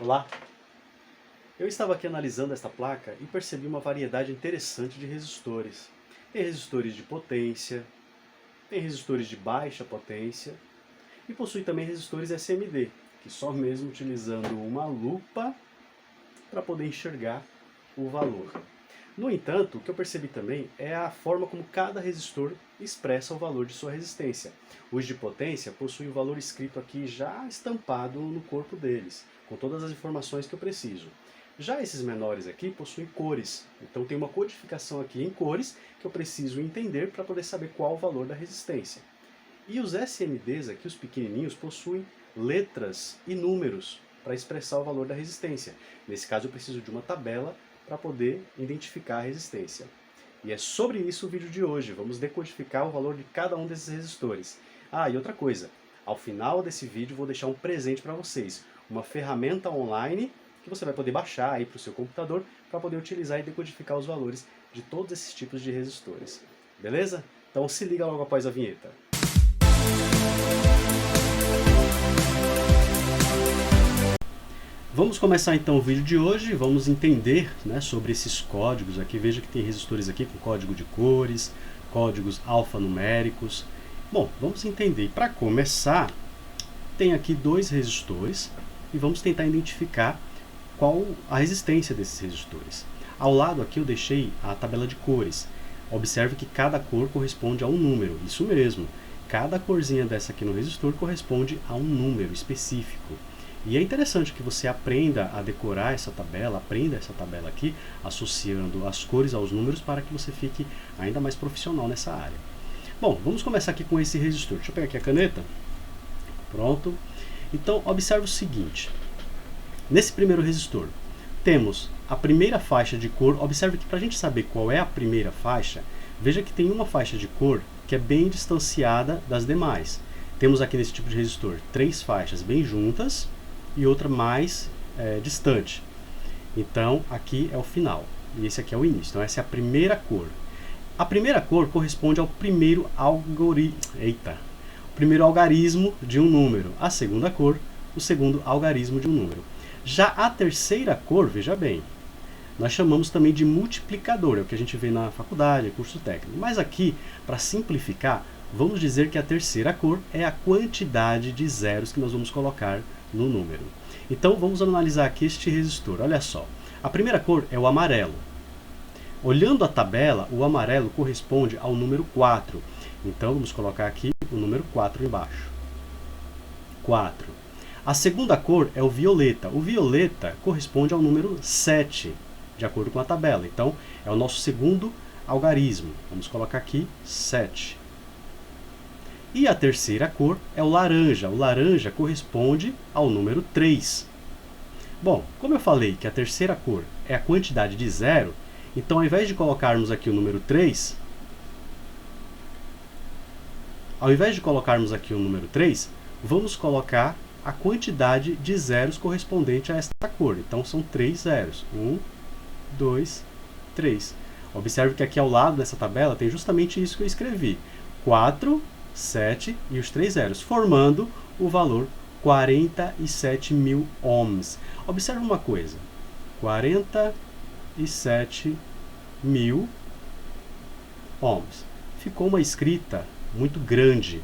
Olá! Eu estava aqui analisando esta placa e percebi uma variedade interessante de resistores. Tem resistores de potência, tem resistores de baixa potência e possui também resistores SMD, que só mesmo utilizando uma lupa para poder enxergar o valor. No entanto, o que eu percebi também é a forma como cada resistor expressa o valor de sua resistência. Os de potência possuem o valor escrito aqui já estampado no corpo deles, com todas as informações que eu preciso. Já esses menores aqui possuem cores, então tem uma codificação aqui em cores que eu preciso entender para poder saber qual o valor da resistência. E os SMDs aqui, os pequenininhos, possuem letras e números para expressar o valor da resistência. Nesse caso eu preciso de uma tabela para poder identificar a resistência. E é sobre isso o vídeo de hoje. Vamos decodificar o valor de cada um desses resistores. Ah, e outra coisa, ao final desse vídeo vou deixar um presente para vocês, uma ferramenta online que você vai poder baixar aí para o seu computador para poder utilizar e decodificar os valores de todos esses tipos de resistores. Beleza? Então se liga logo após a vinheta. Vamos começar então o vídeo de hoje, vamos entender sobre esses códigos aqui. Veja que tem resistores aqui com código de cores, códigos alfanuméricos. Bom, vamos entender. Para começar, tem aqui dois resistores e vamos tentar identificar qual a resistência desses resistores. Ao lado aqui eu deixei a tabela de cores. Observe que cada cor corresponde a um número, isso mesmo. Cada corzinha dessa aqui no resistor corresponde a um número específico. E é interessante que você aprenda a decorar essa tabela, aprenda essa tabela aqui, associando as cores aos números para que você fique ainda mais profissional nessa área. Bom, vamos começar aqui com esse resistor. Deixa eu pegar aqui a caneta. Pronto. Então, observe o seguinte. Nesse primeiro resistor, temos a primeira faixa de cor. Observe que para a gente saber qual é a primeira faixa, veja que tem uma faixa de cor que é bem distanciada das demais. Temos aqui nesse tipo de resistor 3 faixas bem juntas e outra mais distante. Então, aqui é o final e esse aqui é o início. Então, essa é a primeira cor. A primeira cor corresponde ao primeiro algarismo de um número. A segunda cor, o segundo algarismo de um número. Já a terceira cor, veja bem, nós chamamos também de multiplicador, é o que a gente vê na faculdade, curso técnico. Mas aqui, para simplificar, vamos dizer que a terceira cor é a quantidade de zeros que nós vamos colocar no número. Então, vamos analisar aqui este resistor. Olha só, a primeira cor é o amarelo. Olhando a tabela, o amarelo corresponde ao número 4. Então, vamos colocar aqui o número 4 embaixo. 4. A segunda cor é o violeta. O violeta corresponde ao número 7, de acordo com a tabela. Então, é o nosso segundo algarismo. Vamos colocar aqui 7. E a terceira cor é o laranja. O laranja corresponde ao número 3. Bom, como eu falei que a terceira cor é a quantidade de zero, então ao invés de colocarmos aqui o número 3, vamos colocar a quantidade de zeros correspondente a esta cor. Então são 3 zeros. 1, 2, 3. Observe que aqui ao lado dessa tabela tem justamente isso que eu escrevi. 4, 7 e os 3 zeros, formando o valor 47.000 ohms. Observe uma coisa, 47.000 ohms. Ficou uma escrita muito grande.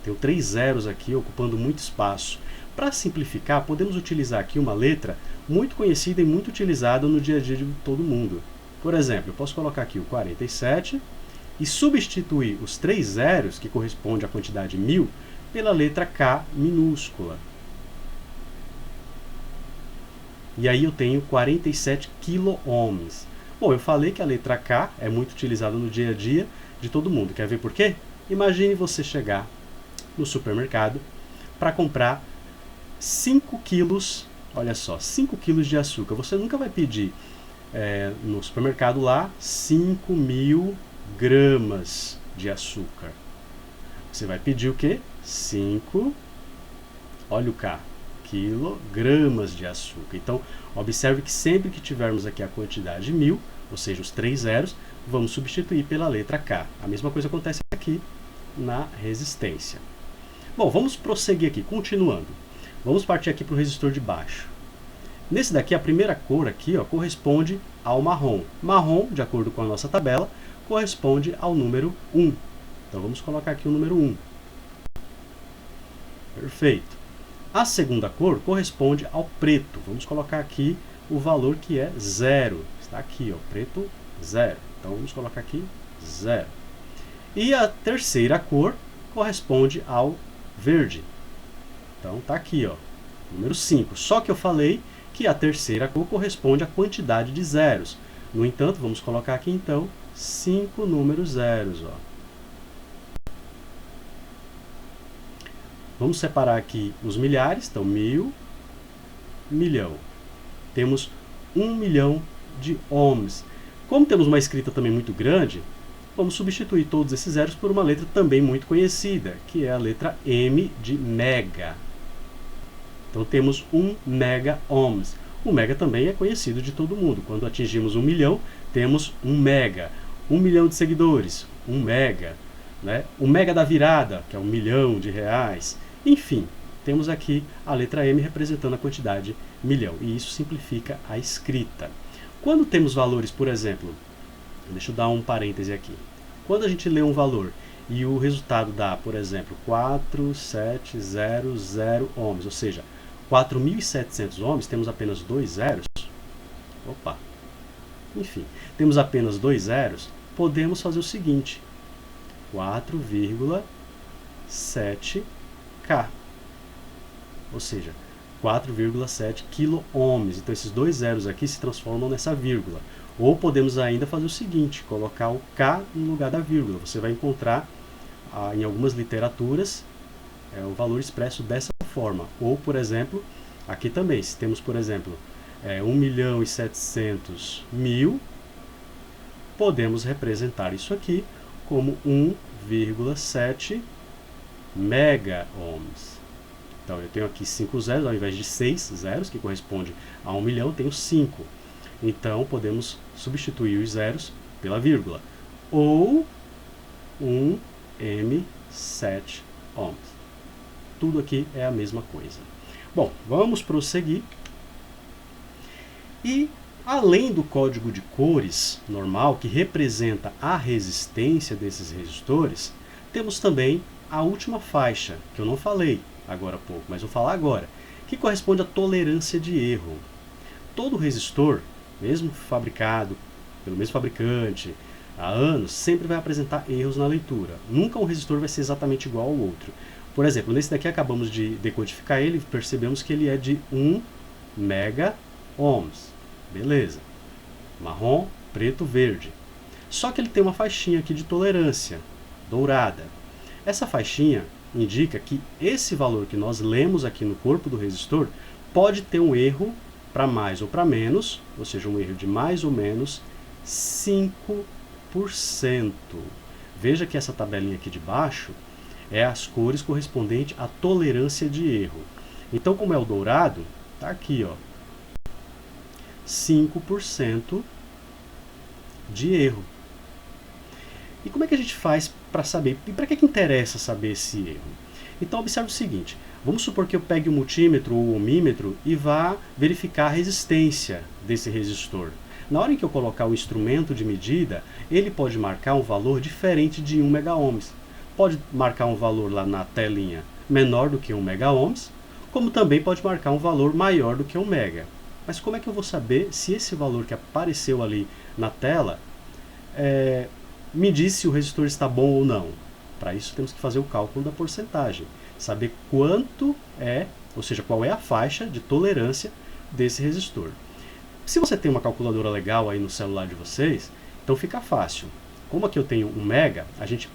Tem 3 zeros aqui ocupando muito espaço. Para simplificar, podemos utilizar aqui uma letra muito conhecida e muito utilizada no dia a dia de todo mundo. Por exemplo, eu posso colocar aqui o 47 e substituir os 3 zeros, que corresponde à quantidade 1000, pela letra K minúscula. E aí eu tenho 47 quiloohms. Bom, eu falei que a letra K é muito utilizada no dia a dia de todo mundo. Quer ver por quê? Imagine você chegar no supermercado para comprar 5 quilos, olha só, 5 quilos de açúcar. Você nunca vai pedir no supermercado lá 5.000 gramas de açúcar. Você vai pedir o quê? 5, olha o K, quilogramas de açúcar. Então, observe que sempre que tivermos aqui a quantidade 1000, ou seja, os 3 zeros, vamos substituir pela letra K. A mesma coisa acontece aqui na resistência. Bom, vamos prosseguir aqui, continuando. Vamos partir aqui para o resistor de baixo. Nesse daqui, a primeira cor aqui, ó, corresponde ao marrom. Marrom, de acordo com a nossa tabela, corresponde ao número 1. Então, vamos colocar aqui o número 1. Perfeito. A segunda cor corresponde ao preto. Vamos colocar aqui o valor que é 0. Está aqui, ó, preto, 0. Então, vamos colocar aqui 0. E a terceira cor corresponde ao verde. Então, está aqui, ó, número 5. Só que eu falei que a terceira cor corresponde à quantidade de zeros. No entanto, vamos colocar aqui, então, 5 números zeros. Ó. Vamos separar aqui os milhares. Então, 1000, milhão. Temos 1 milhão de ohms. Como temos uma escrita também muito grande, vamos substituir todos esses zeros por uma letra também muito conhecida, que é a letra M de mega. Então, temos 1 mega ohms. O mega também é conhecido de todo mundo. Quando atingimos 1 milhão, temos 1 mega. 1 milhão de seguidores, 1 mega. Né? O mega da virada, que é 1 milhão de reais. Enfim, temos aqui a letra M representando a quantidade milhão. E isso simplifica a escrita. Quando temos valores, por exemplo, deixa eu dar um parêntese aqui. Quando a gente lê um valor e o resultado dá, por exemplo, 4700 ohms, ou seja, 4.700 ohms, temos apenas 2 zeros. Opa! Enfim, temos apenas 2 zeros, podemos fazer o seguinte: 4,7K. Ou seja, 4,7 kΩ. Então, esses 2 zeros aqui se transformam nessa vírgula. Ou podemos ainda fazer o seguinte, colocar o K no lugar da vírgula. Você vai encontrar em algumas literaturas o valor expresso dessa forma. Ou, por exemplo, aqui também, se temos, por exemplo, 1.700.000, podemos representar isso aqui como 1,7 mega ohms. Então, eu tenho aqui 5 zeros, ao invés de 6 zeros, que corresponde a 1 milhão, eu tenho 5. Então, podemos substituir os zeros pela vírgula. Ou 1 M7 ohms. Tudo aqui é a mesma coisa. Bom, vamos prosseguir. E, além do código de cores normal, que representa a resistência desses resistores, temos também a última faixa, que eu não falei agora há pouco, mas vou falar agora, que corresponde à tolerância de erro. Todo resistor, mesmo fabricado pelo mesmo fabricante há anos, sempre vai apresentar erros na leitura. Nunca um resistor vai ser exatamente igual ao outro. Por exemplo, nesse daqui acabamos de decodificar ele e percebemos que ele é de 1 mega ohms. Beleza. Marrom, preto, verde. Só que ele tem uma faixinha aqui de tolerância, dourada. Essa faixinha indica que esse valor que nós lemos aqui no corpo do resistor pode ter um erro para mais ou para menos, ou seja, um erro de mais ou menos 5%. Veja que essa tabelinha aqui de baixo é as cores correspondentes à tolerância de erro. Então, como é o dourado, está aqui, ó, 5% de erro. E como é que a gente faz para saber? E para que interessa saber esse erro? Então, observe o seguinte. Vamos supor que eu pegue o multímetro ou o ohmímetro e vá verificar a resistência desse resistor. Na hora em que eu colocar o instrumento de medida, ele pode marcar um valor diferente de 1 megaohms. Pode marcar um valor lá na telinha menor do que 1 megaohms, como também pode marcar um valor maior do que 1 mega. Mas como é que eu vou saber se esse valor que apareceu ali na tela me diz se o resistor está bom ou não? Para isso temos que fazer o cálculo da porcentagem, saber quanto é, ou seja, qual é a faixa de tolerância desse resistor. Se você tem uma calculadora legal aí no celular de vocês, então fica fácil. Como aqui eu tenho 1 mega, a gente,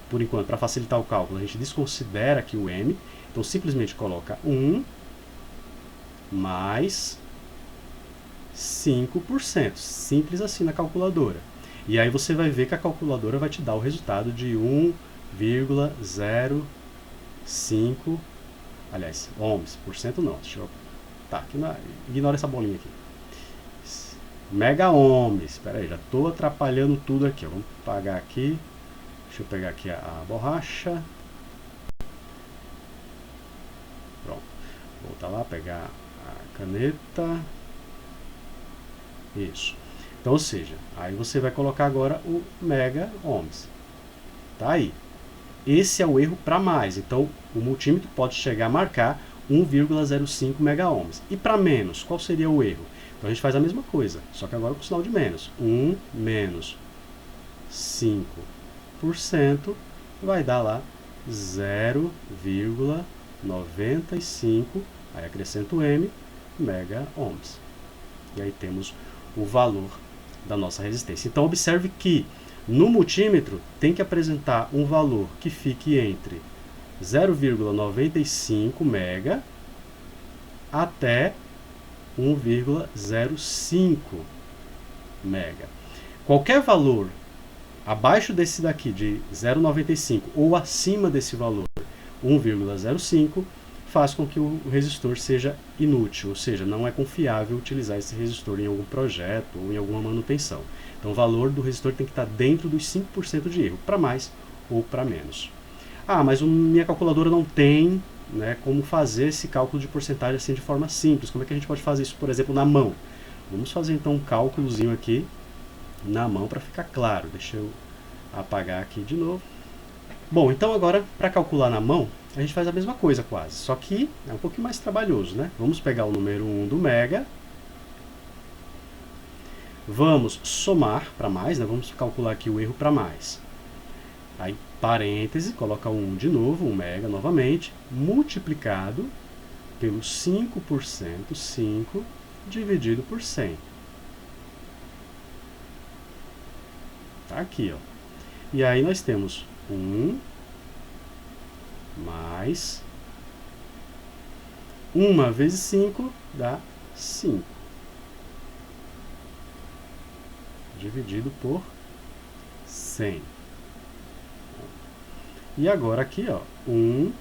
por enquanto, para facilitar o cálculo, a gente desconsidera aqui o M, então simplesmente coloca 1 mais 5%, simples assim na calculadora. E aí você vai ver que a calculadora vai te dar o resultado de 1,05, aliás, ohms, por cento não, deixa eu, tá, aqui ignora essa bolinha aqui. Mega ohms, espera aí, já estou atrapalhando tudo aqui, ó. Vamos apagar aqui, deixa eu pegar aqui a borracha. Pronto, voltar lá, pegar a caneta. Isso. Então, ou seja, aí você vai colocar agora o mega ohms. Tá aí. Esse é o erro para mais. Então, o multímetro pode chegar a marcar 1,05 mega ohms. E para menos, qual seria o erro? Então, a gente faz a mesma coisa, só que agora com o sinal de menos. 1 menos 5% vai dar lá 0,95, aí acrescento M, mega ohms. E aí temos o valor da nossa resistência. Então, observe que no multímetro tem que apresentar um valor que fique entre 0,95 mega até 1,05 mega. Qualquer valor abaixo desse daqui de 0,95 ou acima desse valor 1,05 faz com que o resistor seja inútil, ou seja, não é confiável utilizar esse resistor em algum projeto ou em alguma manutenção. Então o valor do resistor tem que estar dentro dos 5% de erro, para mais ou para menos. Ah, mas minha calculadora não tem, né, como fazer esse cálculo de porcentagem assim de forma simples. Como é que a gente pode fazer isso, por exemplo, na mão? Vamos fazer então um cálculozinho aqui na mão para ficar claro. Deixa eu apagar aqui de novo. Bom, então agora para calcular na mão, a gente faz a mesma coisa quase, só que é um pouquinho mais trabalhoso, né? Vamos pegar o número 1 do mega, vamos somar para mais, né? Vamos calcular aqui o erro para mais. Aí, parêntese, coloca o 1 de novo, 1 mega novamente, multiplicado pelo 5%, 5 dividido por 100. Tá aqui, ó. E aí nós temos 1 mais 1 vezes 5 dá 5. Dividido por 100. E agora aqui, ó, 1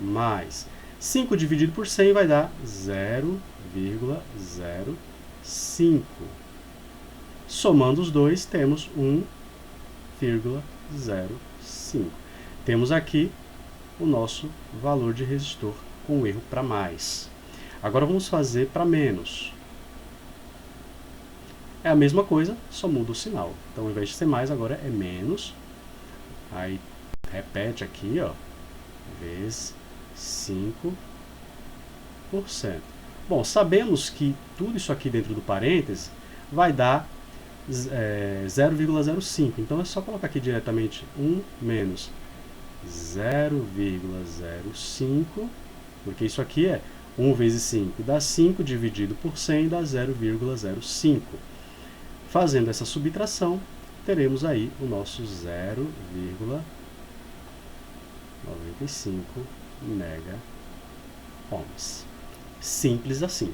mais 5 dividido por 100 vai dar 0,05. Somando os dois, temos 1,05. Temos aqui o nosso valor de resistor com erro para mais. Agora vamos fazer para menos. É a mesma coisa, só muda o sinal. Então, ao invés de ser mais, agora é menos. Aí, repete aqui, ó, vezes 5%. Bom, sabemos que tudo isso aqui dentro do parêntese vai dar 0,05. Então, é só colocar aqui diretamente 1 menos 0,05, porque isso aqui é 1 vezes 5 dá 5, dividido por 100 dá 0,05. Fazendo essa subtração, teremos aí o nosso 0,95 mega ohms. Simples assim.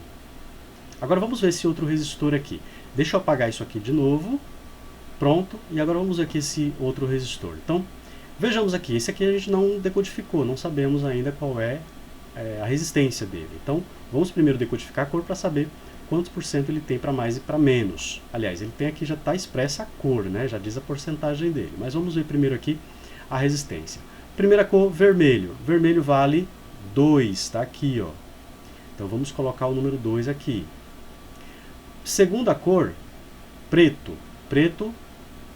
Agora vamos ver esse outro resistor aqui. Deixa eu apagar isso aqui de novo. Pronto. E agora vamos ver aqui esse outro resistor. Então, vejamos aqui. Esse aqui a gente não decodificou. Não sabemos ainda qual é a resistência dele. Então, vamos primeiro decodificar a cor para saber quantos por cento ele tem para mais e para menos. Aliás, ele tem aqui, já está expressa a cor, né? Já diz a porcentagem dele. Mas vamos ver primeiro aqui a resistência. Primeira cor, vermelho. Vermelho vale 2, está aqui, ó. Então vamos colocar o número 2 aqui. Segunda cor, preto. Preto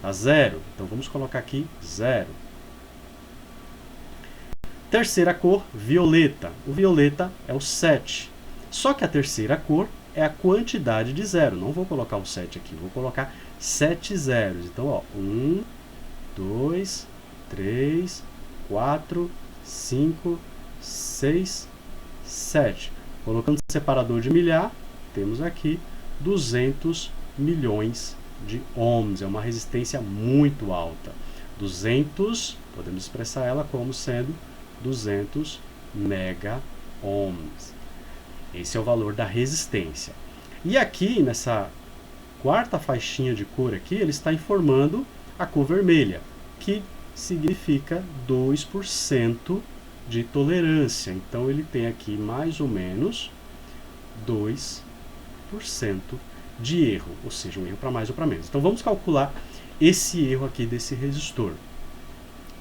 a 0. Então vamos colocar aqui 0. Terceira cor, violeta. O violeta é o 7. Só que a terceira cor é a quantidade de 0. Não vou colocar o 7 aqui, vou colocar 7 zeros. Então, ó, 1, 2, 3, 4, 5, 6, 7. Colocando separador de milhar, temos aqui 200 milhões de ohms. É uma resistência muito alta. 200, podemos expressar ela como sendo 200 mega ohms. Esse é o valor da resistência. E aqui, nessa quarta faixinha de cor aqui, ele está informando a cor vermelha, que significa 2% de tolerância. Então, ele tem aqui mais ou menos 2% de erro, ou seja, um erro para mais ou para menos. Então, vamos calcular esse erro aqui desse resistor.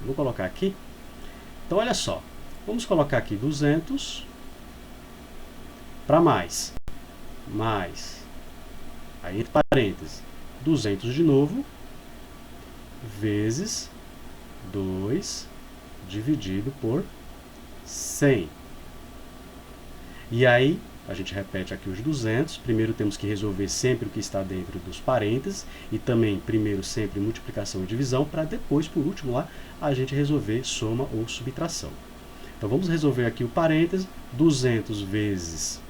Vou colocar aqui. Então, olha só. Vamos colocar aqui 200 para mais. Aí, entre parênteses, 200 de novo, vezes 2 dividido por 100. E aí, a gente repete aqui os 200. Primeiro temos que resolver sempre o que está dentro dos parênteses. E também, primeiro, sempre multiplicação e divisão, para depois, por último, lá, a gente resolver soma ou subtração. Então, vamos resolver aqui o parêntese. 200 vezes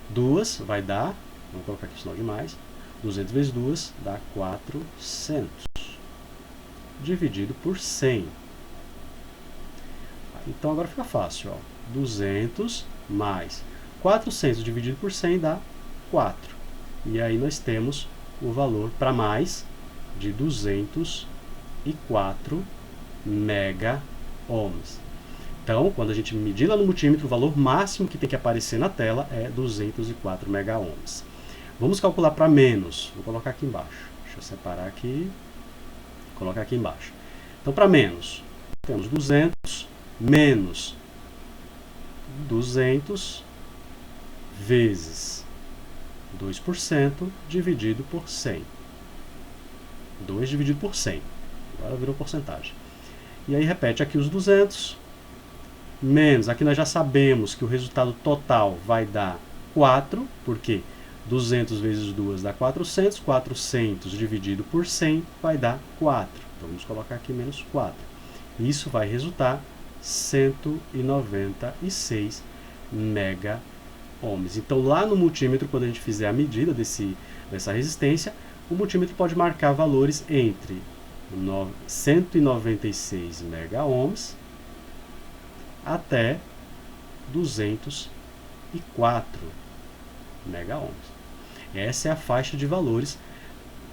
2 vai dar, vamos colocar aqui o sinal de mais, 200 vezes 2 dá 400, dividido por 100. Então agora fica fácil, ó. 200 mais 400 dividido por 100 dá 4. E aí nós temos o valor para mais de 204 mega-ohms. Então, quando a gente medir lá no multímetro, o valor máximo que tem que aparecer na tela é 204 mega-ohms. Vamos calcular para menos. Vou colocar aqui embaixo. Deixa eu separar aqui. Colocar aqui embaixo. Então, para menos, temos 200 menos 200 vezes 2% dividido por 100. 2 dividido por 100. Agora virou porcentagem. E aí repete aqui os 200 menos, aqui nós já sabemos que o resultado total vai dar 4, porque 200 vezes 2 dá 400, 400 dividido por 100 vai dar 4. Então vamos colocar aqui menos 4. Isso vai resultar 196 mega-ohms. Então lá no multímetro, quando a gente fizer a medida dessa resistência, o multímetro pode marcar valores entre 196 mega-ohms até 204 mega-ohms. Essa é a faixa de valores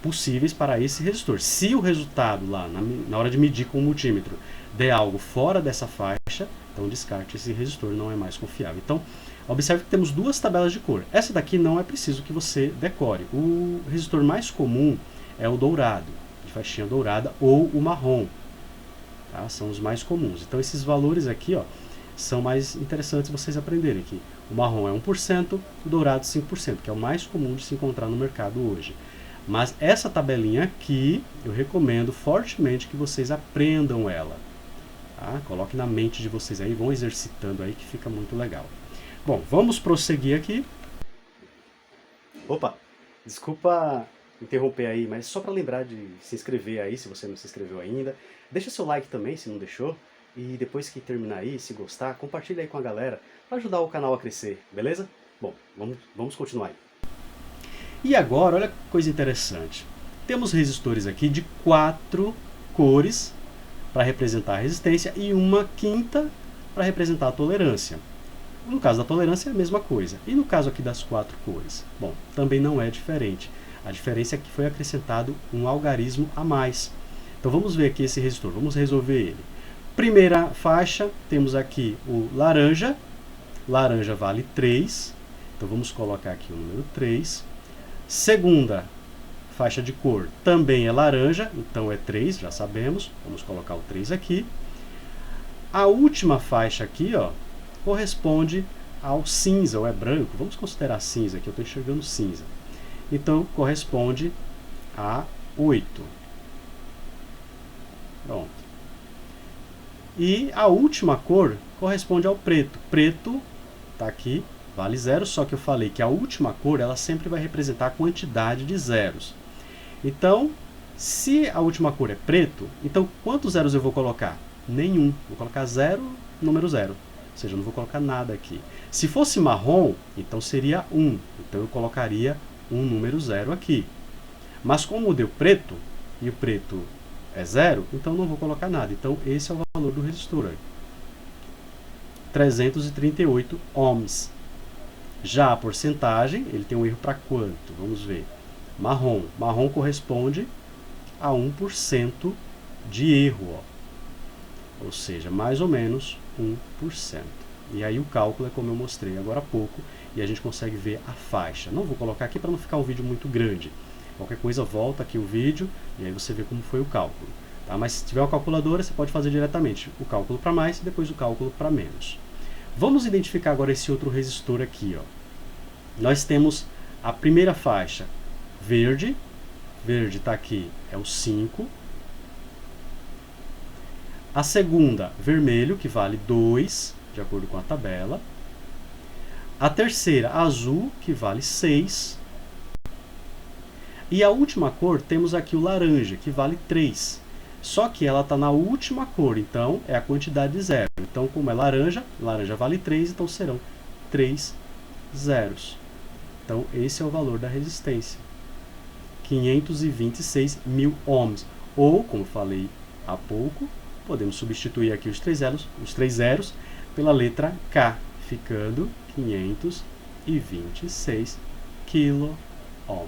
possíveis para esse resistor. Se o resultado lá, na hora de medir com o multímetro, der algo fora dessa faixa, então descarte esse resistor, não é mais confiável. Então, observe que temos duas tabelas de cor. Essa daqui não é preciso que você decore. O resistor mais comum é o dourado, de faixinha dourada, ou o marrom. Tá? São os mais comuns. Então, esses valores aqui, ó, são mais interessantes vocês aprenderem aqui. O marrom é 1%, o dourado 5%, que é o mais comum de se encontrar no mercado hoje. Mas essa tabelinha aqui, eu recomendo fortemente que vocês aprendam ela. Tá? Coloque na mente de vocês aí, vão exercitando aí que fica muito legal. Bom, vamos prosseguir aqui. Opa, desculpa interromper aí, mas só para lembrar de se inscrever aí, se você não se inscreveu ainda. Deixa seu like também, se não deixou. E depois que terminar aí, se gostar, compartilha aí com a galera para ajudar o canal a crescer, beleza? Bom, vamos continuar aí. E agora, olha que coisa interessante. Temos resistores aqui de 4 cores para representar a resistência e uma quinta para representar a tolerância. No caso da tolerância é a mesma coisa. E no caso aqui das 4 cores? Bom, também não é diferente. A diferença é que foi acrescentado um algarismo a mais. Então vamos ver aqui esse resistor, vamos resolver ele. Primeira faixa, temos aqui o laranja. Laranja vale 3. Então vamos colocar aqui o número 3. Segunda faixa de cor também é laranja, então é 3, já sabemos. Vamos colocar o 3 aqui. A última faixa aqui, ó, corresponde ao cinza, ou é branco. Vamos considerar cinza aqui, eu estou enxergando cinza. Então corresponde a 8. Pronto. E a última cor corresponde ao preto. Preto está aqui, vale 0, só que eu falei que a última cor ela sempre vai representar a quantidade de zeros. Então, se a última cor é preto, então quantos zeros eu vou colocar? Nenhum. Vou colocar 0, número 0. Ou seja, eu não vou colocar nada aqui. Se fosse marrom, então seria 1. Então eu colocaria um número 0 aqui. Mas como deu preto, e o preto é 0, então não vou colocar nada. Então esse é o valor do resistor. 338 ohms. Já a porcentagem, ele tem um erro para quanto? Vamos ver. Marrom. Marrom corresponde a 1% de erro. Ó. Ou seja, mais ou menos 1%. E aí o cálculo é como eu mostrei agora há pouco, e a gente consegue ver a faixa. Não vou colocar aqui para não ficar um vídeo muito grande. Qualquer coisa, volta aqui o vídeo e aí você vê como foi o cálculo. Tá? Mas se tiver uma calculadora, você pode fazer diretamente o cálculo para mais e depois o cálculo para menos. Vamos identificar agora esse outro resistor aqui. Ó. Nós temos a primeira faixa verde, verde está aqui, é o 5. A segunda, vermelho, que vale 2, de acordo com a tabela. A terceira, azul, que vale 6. E a última cor, temos aqui o laranja, que vale 3. Só que ela está na última cor, então é a quantidade de zero. Então, como é laranja, laranja vale 3, então serão 3 zeros. Então, esse é o valor da resistência. 526 mil ohms. Ou, como falei há pouco, podemos substituir aqui os três zeros pela letra K, ficando 526 kΩ.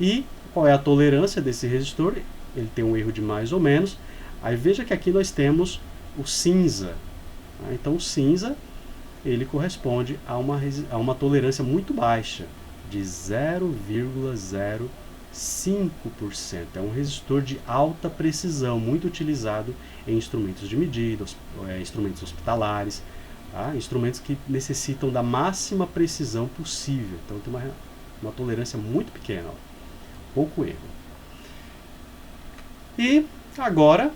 E qual é a tolerância desse resistor? Ele tem um erro de mais ou menos. Aí veja que aqui nós temos o cinza. Então o cinza ele corresponde a uma tolerância muito baixa, de 0,05%. É um resistor de alta precisão, muito utilizado em instrumentos de medida, instrumentos hospitalares, tá? Instrumentos que necessitam da máxima precisão possível. Então tem uma tolerância muito pequena, pouco erro. E agora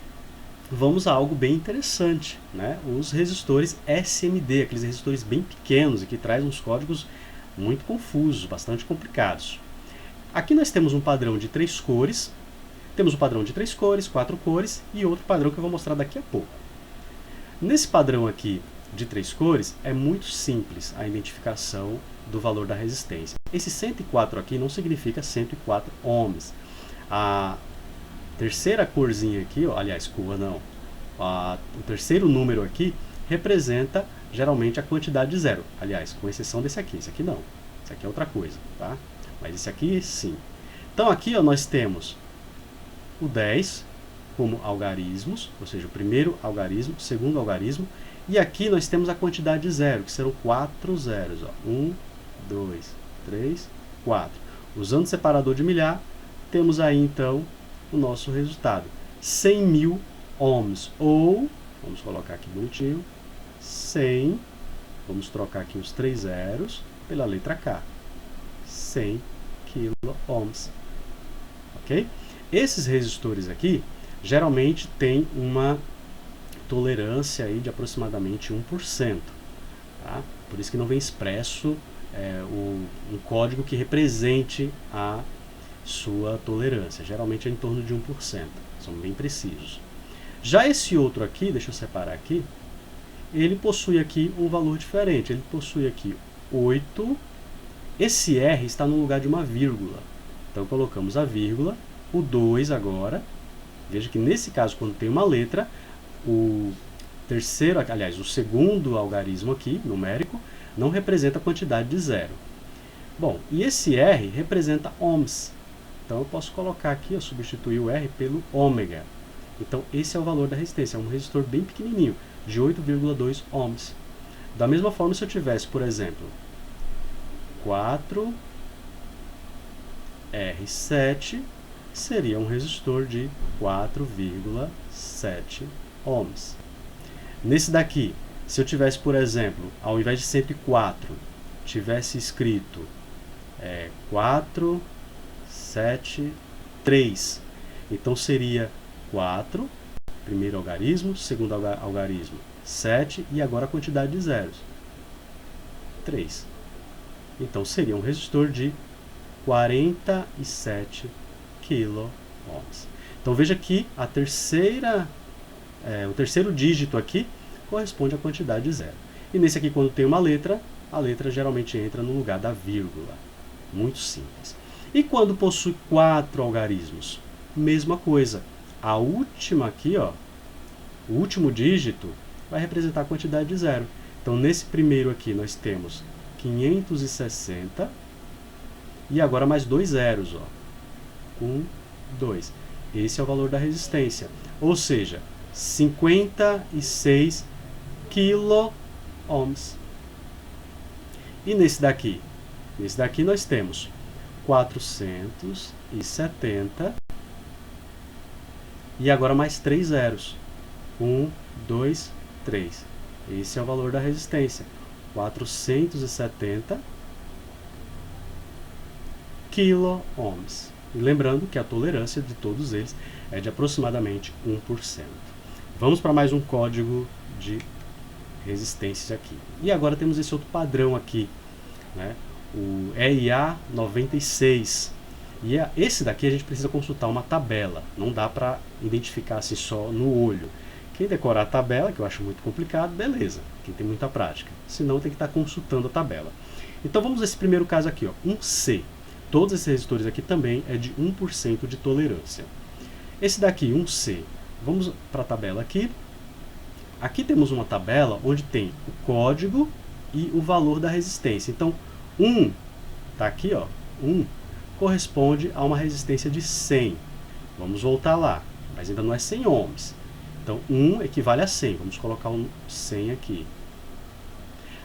vamos a algo bem interessante, né? Os resistores SMD, aqueles resistores bem pequenos e que trazem uns códigos muito confusos, bastante complicados. Aqui nós temos um padrão de 3 cores, temos um padrão de 3 cores, 4 cores e outro padrão que eu vou mostrar daqui a pouco. Nesse padrão aqui de 3 cores é muito simples a identificação do valor da resistência. Esse 104 aqui não significa 104 ohms. A terceira corzinha aqui, ó, aliás, cor não, o terceiro número aqui representa geralmente a quantidade de zero, aliás, com exceção desse aqui, esse aqui não, esse aqui é outra coisa, tá? Mas esse aqui sim. Então aqui ó, nós temos o 10 como algarismos, ou seja, o primeiro algarismo, o segundo algarismo, e aqui nós temos a quantidade de zero, que serão 4 zeros, ó, 1, 2, 3, 4. Usando o separador de milhar, temos aí então o nosso resultado, 100 mil ohms, ou, vamos colocar aqui bonitinho, 100, vamos trocar aqui os 3 zeros pela letra K, 100 kΩ, ok? Esses resistores aqui, geralmente têm uma tolerância aí de aproximadamente 1%, tá? Por isso que não vem expresso um código que represente a sua tolerância, geralmente é em torno de 1%, são bem precisos. Já esse outro aqui, deixa eu separar aqui, ele possui aqui um valor diferente, ele possui aqui 8, esse R está no lugar de uma vírgula, então colocamos a vírgula, o 2 agora, veja que nesse caso quando tem uma letra, o terceiro, aliás, o segundo algarismo aqui, numérico, não representa a quantidade de zero. Bom, e esse R representa ohms. Então eu posso colocar aqui, eu substituir o R pelo ômega. Então esse é o valor da resistência, é um resistor bem pequenininho, de 8,2 ohms. Da mesma forma, se eu tivesse, por exemplo, 4R7, seria um resistor de 4,7 ohms. Nesse daqui, se eu tivesse, por exemplo, ao invés de 104, tivesse escrito 473, então seria 4, primeiro algarismo, segundo algarismo, 7 e agora a quantidade de zeros, 3. Então seria um resistor de 47 kΩ. Então veja que o terceiro dígito aqui corresponde à quantidade de zero. E nesse aqui, quando tem uma letra, a letra geralmente entra no lugar da vírgula. Muito simples. E quando possui 4 algarismos? Mesma coisa. A última aqui, ó, o último dígito vai representar a quantidade de zero. Então nesse primeiro aqui nós temos 560 e agora mais 2 zeros, ó. 1, 2. Esse é o valor da resistência. Ou seja, 56 kΩ. E nesse daqui? Nesse daqui nós temos 470 e agora mais 3 zeros. 1, 2, 3. Esse é o valor da resistência. 470 quilo-ohms. E lembrando que a tolerância de todos eles é de aproximadamente 1%. Vamos para mais um código de resistências aqui. E agora temos esse outro padrão aqui, né? O EIA 96. E esse daqui a gente precisa consultar uma tabela. Não dá para identificar assim só no olho. Quem decorar a tabela, que eu acho muito complicado, beleza. Quem tem muita prática. Senão tem que estar consultando a tabela. Então vamos nesse primeiro caso aqui, ó, 1C. Todos esses resistores aqui também é de 1% de tolerância. Esse daqui, 1C. Vamos para a tabela aqui. Aqui temos uma tabela onde tem o código e o valor da resistência. Então, 1, está aqui, ó, 1, corresponde a uma resistência de 100. Vamos voltar lá, mas ainda não é 100 ohms. Então, 1 equivale a 100. Vamos colocar um 100 aqui.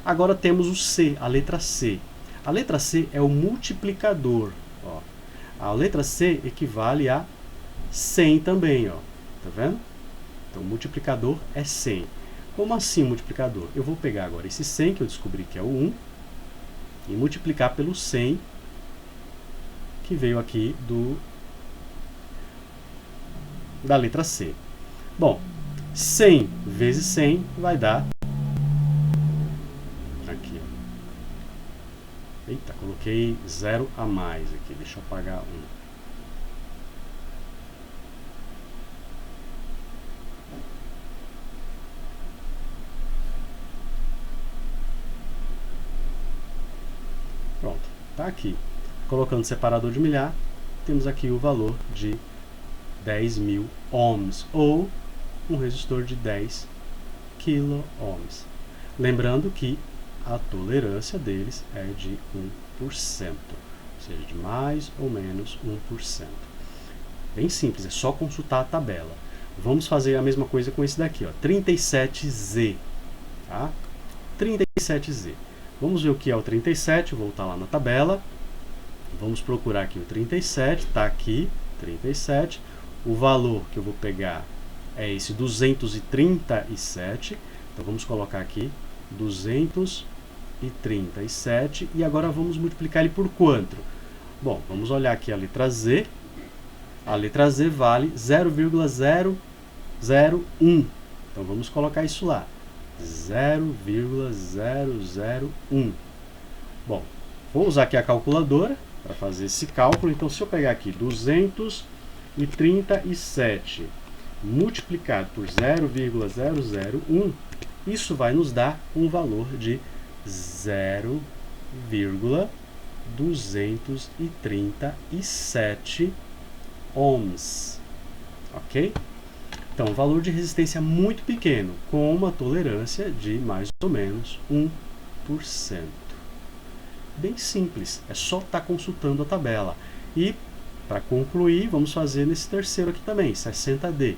Agora temos o C, a letra C. A letra C é o multiplicador. Ó. A letra C equivale a 100 também. Ó. Tá vendo? Então, o multiplicador é 100. Como assim multiplicador? Eu vou pegar agora esse 100, que eu descobri que é o 1, e multiplicar pelo 100, que veio aqui da letra C. Bom, 100 vezes 100 vai dar... Aqui, ó. Eita, coloquei 0 a mais aqui. Deixa eu apagar 1. Pronto, está aqui. Colocando separador de milhar, temos aqui o valor de 10.000 ohms, ou um resistor de 10 quilo-ohms. Lembrando que a tolerância deles é de 1%, ou seja, de mais ou menos 1%. Bem simples, é só consultar a tabela. Vamos fazer a mesma coisa com esse daqui, ó, 37Z. Tá? 37Z. Vamos ver o que é o 37, voltar lá na tabela. Vamos procurar aqui o 37, está aqui, 37. O valor que eu vou pegar é esse 237. Então vamos colocar aqui 237. E agora vamos multiplicar ele por quanto? Bom, vamos olhar aqui a letra Z. A letra Z vale 0,001. Então vamos colocar isso lá. 0,001. Bom, vou usar aqui a calculadora para fazer esse cálculo. Então, se eu pegar aqui 237 multiplicado por 0,001, isso vai nos dar um valor de 0,237 ohms. Ok? Então, valor de resistência muito pequeno, com uma tolerância de mais ou menos 1%. Bem simples, é só estar consultando a tabela. E, para concluir, vamos fazer nesse terceiro aqui também, 60D.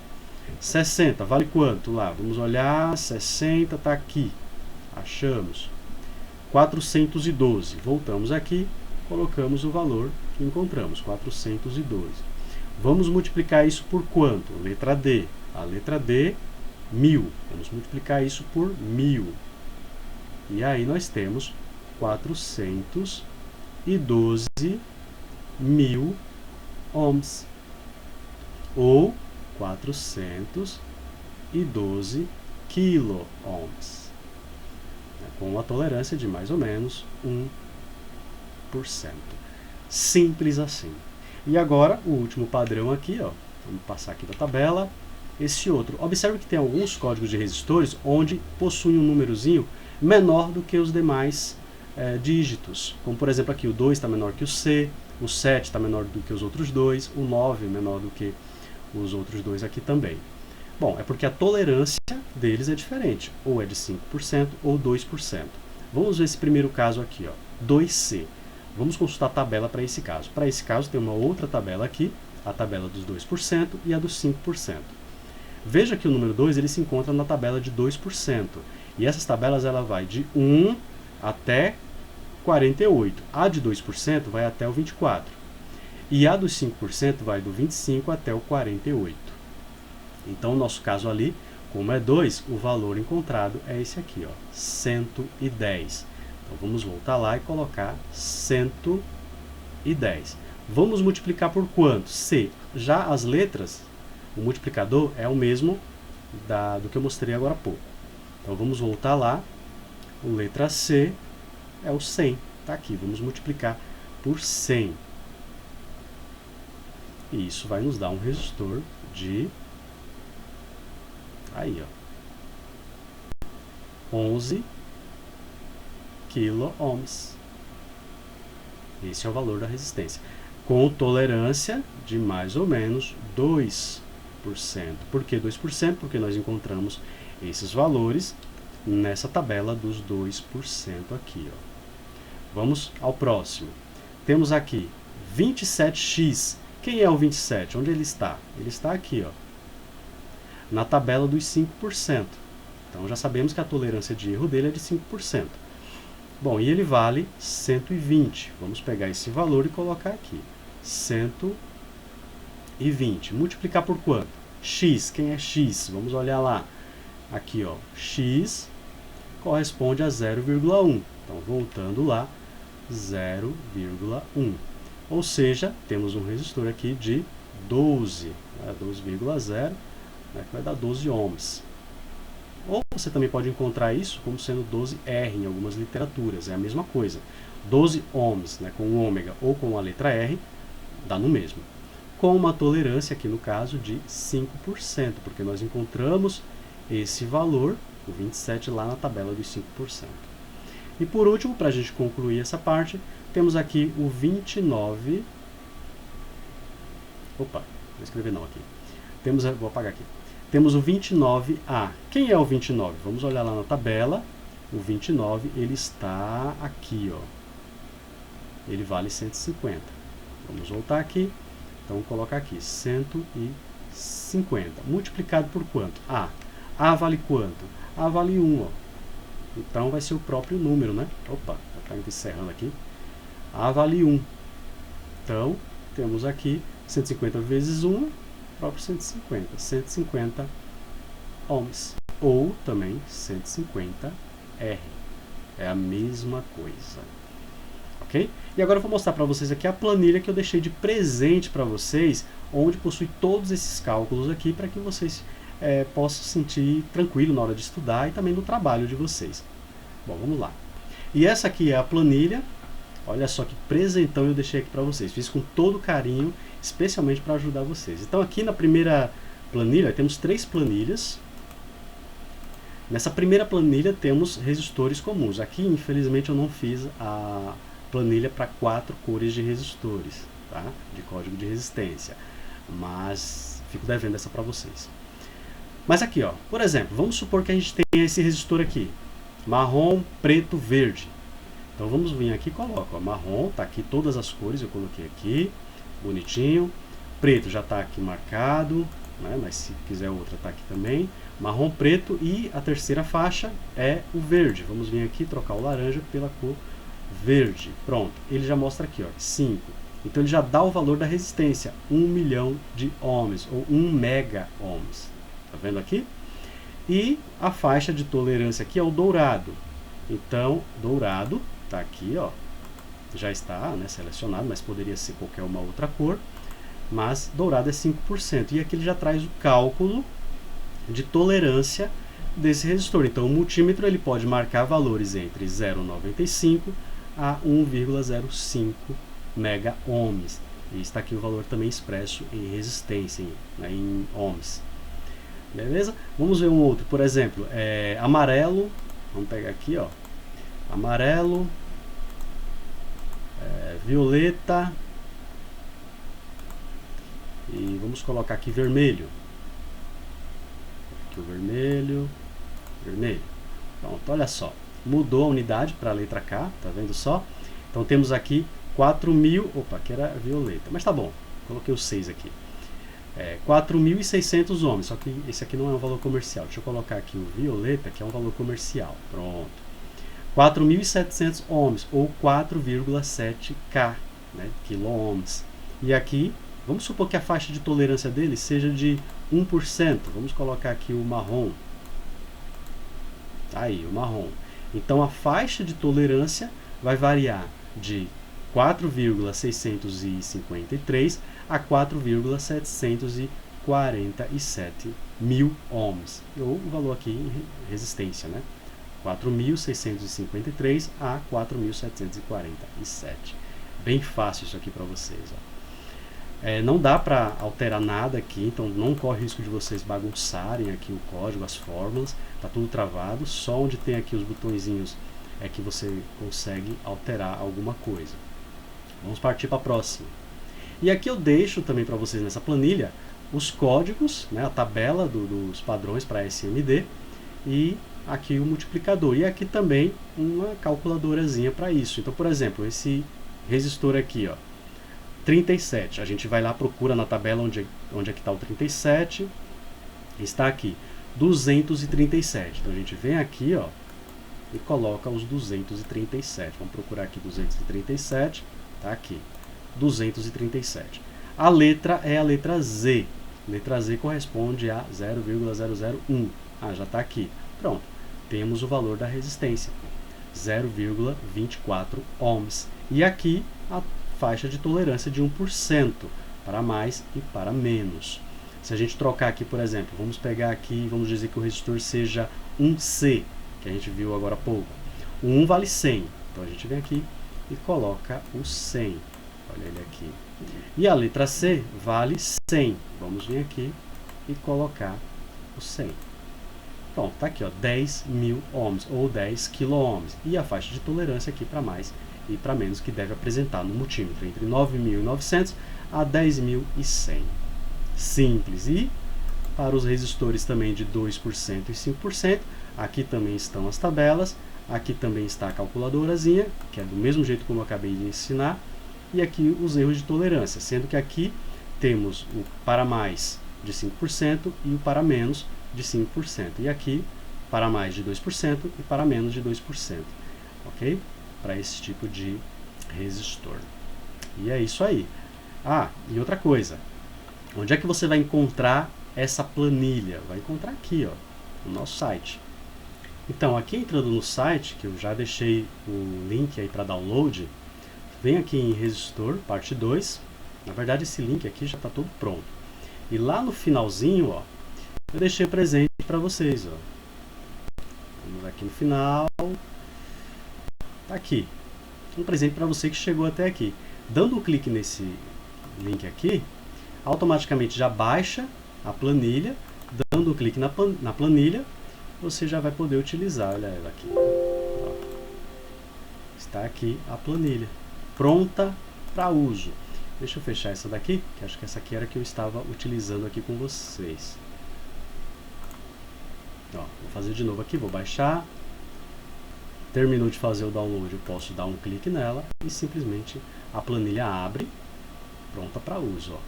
60, vale quanto lá? Vamos olhar, 60 está aqui, achamos. 412, voltamos aqui, colocamos o valor que encontramos, 412. Vamos multiplicar isso por quanto? Letra D. A letra D, 1000. Vamos multiplicar isso por 1000. E aí nós temos 412.000 ohms. Ou 412 quilo-ohms. Com uma tolerância de mais ou menos 1%. Simples assim. E agora, o último padrão aqui, ó. Vamos passar aqui da tabela. Esse outro. Observe que tem alguns códigos de resistores onde possuem um númerozinho menor do que os demais dígitos. Como, por exemplo, aqui o 2 está menor que o C, o 7 está menor do que os outros dois, o 9 menor do que os outros dois aqui também. Bom, é porque a tolerância deles é diferente. Ou é de 5% ou 2%. Vamos ver esse primeiro caso aqui, ó, 2C. Vamos consultar a tabela para esse caso. Para esse caso, tem uma outra tabela aqui, a tabela dos 2% e a dos 5%. Veja que o número 2 ele se encontra na tabela de 2%. E essas tabelas ela vai de 1 até 48. A de 2% vai até o 24. E a dos 5% vai do 25 até o 48. Então, no nosso caso ali, como é 2, o valor encontrado é esse aqui, ó, 110. Então, vamos voltar lá e colocar 110 110. Vamos multiplicar por quanto? C. Já as letras, o multiplicador é o mesmo do que eu mostrei agora há pouco. Então vamos voltar lá. A letra C é o 100. Está aqui. Vamos multiplicar por 100. E isso vai nos dar um resistor de... Aí, ó. 11 kΩ. Esse é o valor da resistência. Com tolerância de mais ou menos 2%. Por que 2%? Porque nós encontramos esses valores nessa tabela dos 2% aqui, ó. Vamos ao próximo. Temos aqui 27x. Quem é o 27? Onde ele está? Ele está aqui, ó, na tabela dos 5%. Então já sabemos que a tolerância de erro dele é de 5%. Bom, e ele vale 120. Vamos pegar esse valor e colocar aqui. 120. Multiplicar por quanto? X. Quem é x? Vamos olhar lá. Aqui, ó, x corresponde a 0,1. Então, voltando lá, 0,1. Ou seja, temos um resistor aqui de 12, 12,0, que vai dar 12 ohms. Ou você também pode encontrar isso como sendo 12R em algumas literaturas, é a mesma coisa. 12 ohms, com o ômega ou com a letra R, dá no mesmo. Com uma tolerância aqui no caso de 5%, porque nós encontramos esse valor, o 27, lá na tabela dos 5%. E por último, para a gente concluir essa parte, temos aqui o 29... Opa, vou escrever não aqui. Vou apagar aqui. Temos o 29A. Quem é o 29? Vamos olhar lá na tabela. O 29, ele está aqui, ó. Ele vale 150. Vamos voltar aqui. Então, vou colocar aqui, 150. Multiplicado por quanto? A. A vale quanto? A vale 1, ó. Então, vai ser o próprio número, né? Opa, está encerrando aqui. A vale 1. Então, temos aqui 150 vezes 1, próprio 150. 150 ohms. Ou também 150 R. É a mesma coisa. Ok? E agora eu vou mostrar para vocês aqui a planilha que eu deixei de presente para vocês, onde possui todos esses cálculos aqui, para que vocês possam se sentir tranquilo na hora de estudar e também no trabalho de vocês. Bom, vamos lá. E essa aqui é a planilha. Olha só que presentão eu deixei aqui para vocês. Fiz com todo carinho, especialmente para ajudar vocês. Então aqui na primeira planilha, temos 3 planilhas. Nessa primeira planilha temos resistores comuns. Aqui, infelizmente, eu não fiz a planilha para 4 cores de resistores, tá? De código de resistência. Mas fico devendo essa para vocês. Mas aqui, ó, por exemplo, vamos supor que a gente tenha esse resistor aqui. Marrom, preto, verde. Então vamos vir aqui e coloco, ó, marrom, tá aqui todas as cores, eu coloquei aqui, bonitinho. Preto já está aqui marcado, né? Mas se quiser outra tá aqui também. Marrom, preto e a terceira faixa é o verde. Vamos vir aqui trocar o laranja pela cor verde. Pronto, ele já mostra aqui, ó, 5. Então ele já dá o valor da resistência, 1 milhão de ohms, ou 1 mega ohms. Tá vendo aqui? E a faixa de tolerância aqui é o dourado. Então, dourado está aqui, ó, já está, né, selecionado, mas poderia ser qualquer uma outra cor. Mas dourado é 5%. E aqui ele já traz o cálculo de tolerância desse resistor. Então, o multímetro ele pode marcar valores entre 0,95 a 1,05 mega ohms. E está aqui o valor também expresso em resistência, né, em ohms. Beleza? Vamos ver um outro, por exemplo, amarelo, vamos pegar aqui, ó, amarelo, violeta, e vamos colocar aqui vermelho. Aqui o vermelho, vermelho. Pronto, olha só, mudou a unidade para a letra K, tá vendo só? Então temos aqui 4.000, opa, aqui era violeta, mas tá bom, coloquei o 6 aqui. 4.600 ohms, só que esse aqui não é um valor comercial. Deixa eu colocar aqui o violeta, que é um valor comercial. Pronto. 4.700 ohms, ou 4,7K, né, quilo-ohms. E aqui, vamos supor que a faixa de tolerância dele seja de 1%. Vamos colocar aqui o marrom. Tá aí, o marrom. Então, a faixa de tolerância vai variar de 4,653 a 4,747 mil ohms, ou o valor aqui em resistência, né? 4.653 a 4.747. Bem fácil isso aqui para vocês. Ó. Não dá para alterar nada aqui, então não corre risco de vocês bagunçarem aqui o código, as fórmulas, tá tudo travado, só onde tem aqui os botõezinhos é que você consegue alterar alguma coisa. Vamos partir para a próxima. E aqui eu deixo também para vocês nessa planilha os códigos, né, a tabela dos padrões para SMD e aqui o multiplicador. E aqui também uma calculadorazinha para isso. Então, por exemplo, esse resistor aqui, ó, 37. A gente vai lá, procura na tabela onde é que está o 37. Está aqui, 237. Então a gente vem aqui, ó, e coloca os 237. Vamos procurar aqui 237. Está aqui, 237. A letra é a letra Z. Letra Z corresponde a 0,001. Ah, já está aqui. Pronto. Temos o valor da resistência, 0,24 ohms. E aqui a faixa de tolerância de 1%, para mais e para menos. Se a gente trocar aqui, por exemplo, vamos pegar aqui, vamos dizer que o resistor seja 1C, que a gente viu agora há pouco. O 1 vale 100, então a gente vem aqui e coloca o 100. Olha ele aqui. E a letra C vale 100. Vamos vir aqui e colocar o 100. Pronto, está aqui, ó, 10.000 ohms, ou 10 kΩ. E a faixa de tolerância aqui para mais e para menos, que deve apresentar no multímetro entre 9.900 a 10.100. Simples. E para os resistores também de 2% e 5%, aqui também estão as tabelas, aqui também está a calculadorazinha, que é do mesmo jeito como eu acabei de ensinar, e aqui os erros de tolerância, sendo que aqui temos o para mais de 5% e o para menos de 5%, e aqui para mais de 2% e para menos de 2%, ok? Para esse tipo de resistor. E é isso aí. Ah, e outra coisa, onde é que você vai encontrar essa planilha? Vai encontrar aqui, ó, no nosso site. Então, aqui entrando no site, que eu já deixei o link aí para download, vem aqui em resistor, parte 2. Na verdade, esse link aqui já está todo pronto. E lá no finalzinho, ó, eu deixei presente para vocês, ó. Vamos aqui no final. Tá aqui. Um presente para você que chegou até aqui. Dando um clique nesse link aqui, automaticamente já baixa a planilha. Dando um clique na planilha, você já vai poder utilizar. Olha ela aqui. Ó. Está aqui a planilha, pronta para uso. Deixa eu fechar essa daqui, que acho que essa aqui era a que eu estava utilizando aqui com vocês. Ó, vou fazer de novo aqui, vou baixar. Terminou de fazer o download, eu posso dar um clique nela e simplesmente a planilha abre, pronta para uso. Ó.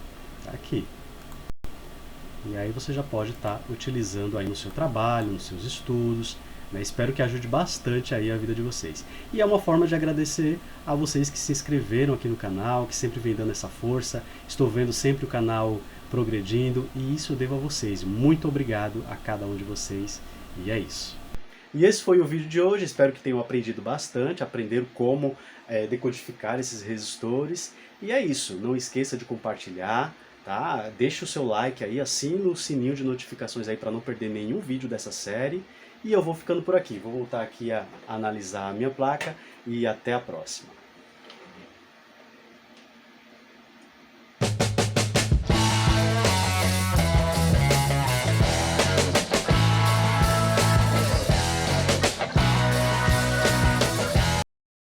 Tá aqui. E aí você já pode estar utilizando aí no seu trabalho, nos seus estudos, né? Espero que ajude bastante aí a vida de vocês. E é uma forma de agradecer a vocês que se inscreveram aqui no canal, que sempre vem dando essa força. Estou vendo sempre o canal progredindo e isso eu devo a vocês. Muito obrigado a cada um de vocês e é isso. E esse foi o vídeo de hoje, espero que tenham aprendido bastante, aprenderam como decodificar esses resistores. E é isso, não esqueça de compartilhar, tá? Deixa o seu like aí, assina o sininho de notificações aí para não perder nenhum vídeo dessa série. E eu vou ficando por aqui, vou voltar aqui a analisar a minha placa e até a próxima.